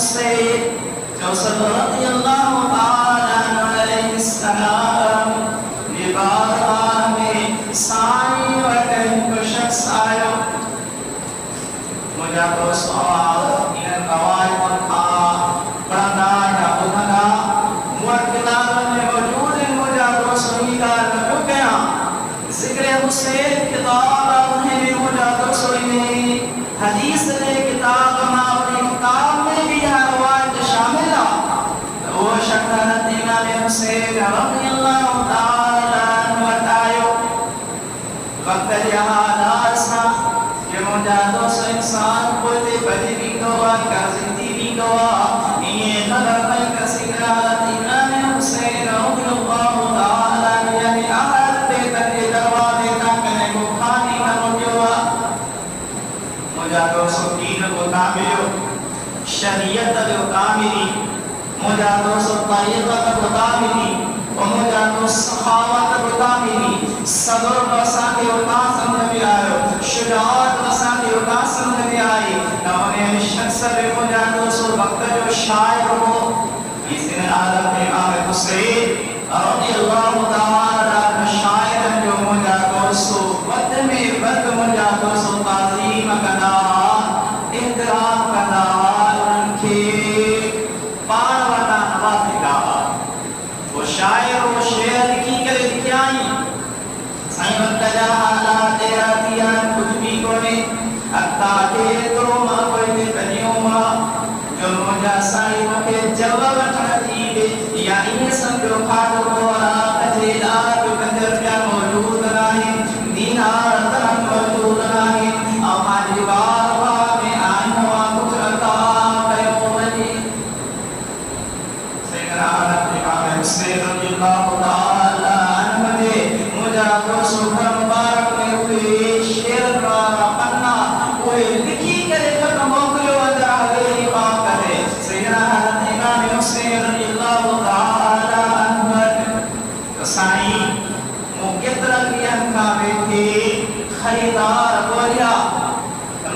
حسین Joseph رضی اللہ تعالیٰ عنہ علیہ السلام یہ بارگاہ میں سائی وٹن کو شخص آئے مجھا دوستو ان قواعد کا پڑھنا یا بدھنا کتابوں میں موجود ہیں مجھا دوستو ہی کا نکو کیا ذکر حسین کتاب انہیں بھی مجھا دوستو انہیں حدیث نے کتاب ہماری کتاب میں بھی یہ روایت شامل ہے وہ شکرت امام حسین رضی اللہ تعالیٰ عنہ بتائیو وقت جہاد آسا کہ مجھا دوستو انسان کوئی بڑی بھی گوا کرزندی بھی گوا یہ خبر میں کسی کرالت امام حسین رضی اللہ تعالیٰ عنہ یعنی اہل بیتر یہ دروازے تاکنے کو کھانی کا مجھوا مجھا دوستو دین کو تعمیلو شریعت کو تعمیلی مجھا دوستو طریقت کو تعمیلی مجھا دوستو سخاوت کو تعمیلی صبر بساتی و قاسم نبی آئے شجاعت بساتی و قاسم نبی آئی نونے شخص بے مجھا دوستو وقت جو شاعر ہو اس دن عالم امام حسین رضی اللہ تعالیٰ شاعر جو مجھا دوستو وقت میں وقت مجھا دوستو تعظیم کنا احترام کنا ان کے پاروتا نواز لگا وہ شاعر و شعر لکھی کرے لکھائی سائیں وقت جا حالات تیرا دیان کچھ بھی کونے اکتا کے تو ماں کوئی کنیوں ماں جو مجھا سائیں کے جواب ٹھاتی یا یہ سمجھو کھاٹو کو کجیلا جو کنجر کیا موجود رہے دینار ترم موجود رہے آماج باروا میں آئین ہوا کچھ رتا کیوں بنی سیدنا امام حسین رضی اللہ تعالیٰ عنہ نے مجھا دوستو گھر مبارک میں ہوئے شیر را پننا ہوئے لکھی کرے ختم موکلو اندر آگئی پاک کرے سیدنا امام حسین رضی اللہ تعالیٰ عنہ سائیں مقدر کیا کعبے تھے خریدار بولیا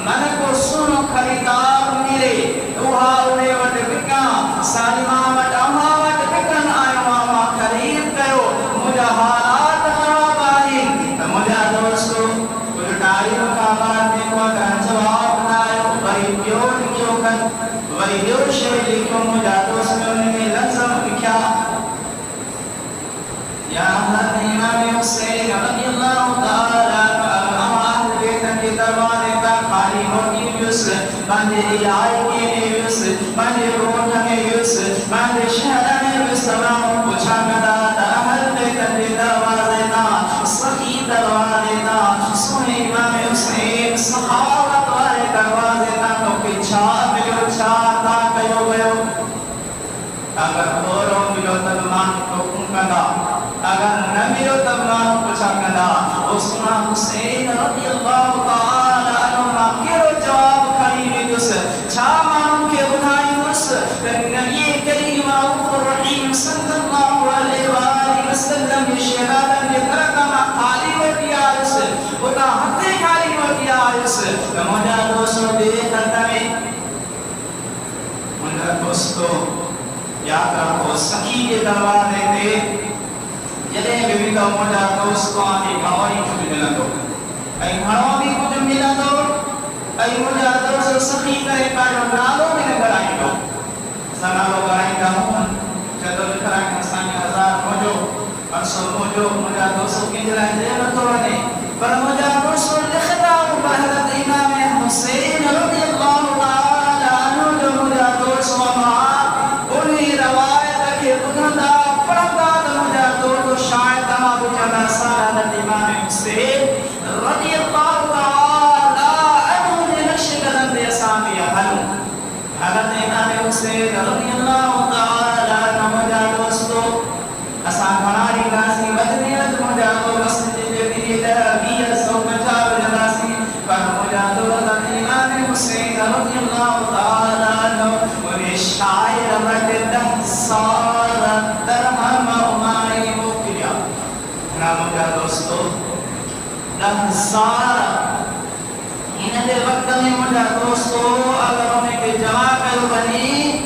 من کو سنو خریدار ملے وہا انہیں وٹ بکا سالمہ وٹ اما وٹ بکن آئے ماما خرید کرو مجھا حالات خراب آئی مجھا دوستو کچھ ٹائم کا بات میں کو جواب بنائے وہی پیو لکھو کر وہی دیو شہر لکھو مجھا دوستو انہیں لفظم لکھا یا حضرت امام حسین رضی اللہ تعالیٰ اہل بیتن کے دروازے کا خالی ہوگی یوس باندے الہی کے یوس باندے روح میں یوس باندے شہر میں یوس تمام پوچھا گدا اہل بیتن کے دروازے کا صحیح دروازے کا سونے امام حسین صحابت والے دروازے کا تو پچھا ملو چھاتا کیوں گئو اگر دوروں ملو تلمان کو کھنکدا اگر نمیو تمام پوچھا کنا عثمان حسین رضی اللہ تعالیٰ عنہ کیرو جواب کھڑی میں جس چھامان کے بنائی اس نبی کریم رؤوف الرحیم صلی اللہ علیہ وآلہ وسلم یہ شہادت یہ ترکنا خالی ہوتی آئیس ہوتا ہتے خالی ہوتی آئیس مجھا دوستو بے خطمے مجھا دوستو یاد رکھو سخی کے دروازے دے جلے بھی کا مجھا دوستو آنے گھاوری کچھ ملا دو اے گھڑوں بھی کچھ ملا دو اے مجھا دوستو سخی کرے پاڑو نالوں میں نگرائی دو سنالو گرائی دا ہوں جدو لکھرائی مسانی ہزار موجو ارسل موجو مجھا دوستو کی جلائے دیمتو رہنے پر مجھا دوستو لکھتا ہوں حضرت امام حسین رضی اللہ تعالیٰ عنہ جو مجھا دوستو انہیں روایت کے بدھندا پڑھتا مجھا دوستو شاید تمام جگہ سالت امام حسین رضی اللہ تعالیٰ عنہ نے نقش قدم دے سامی حلو حضرت امام حسین رضی اللہ تعالیٰ عنہ مجھا دوستو اسان بھناری ناسی بدنیت مجھا دو مسجد جبیل دربیت سو پچھاو جناسی پر مجھا دو حضرت امام حسین رضی اللہ تعالیٰ عنہ انہیں شاعر مرد 10 سال درہم امائی موکلیا مجھا دوستو 10 سال انہیں وقت میں مجھا دوستو اگر انہیں کے جمع کر بنی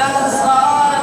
10,000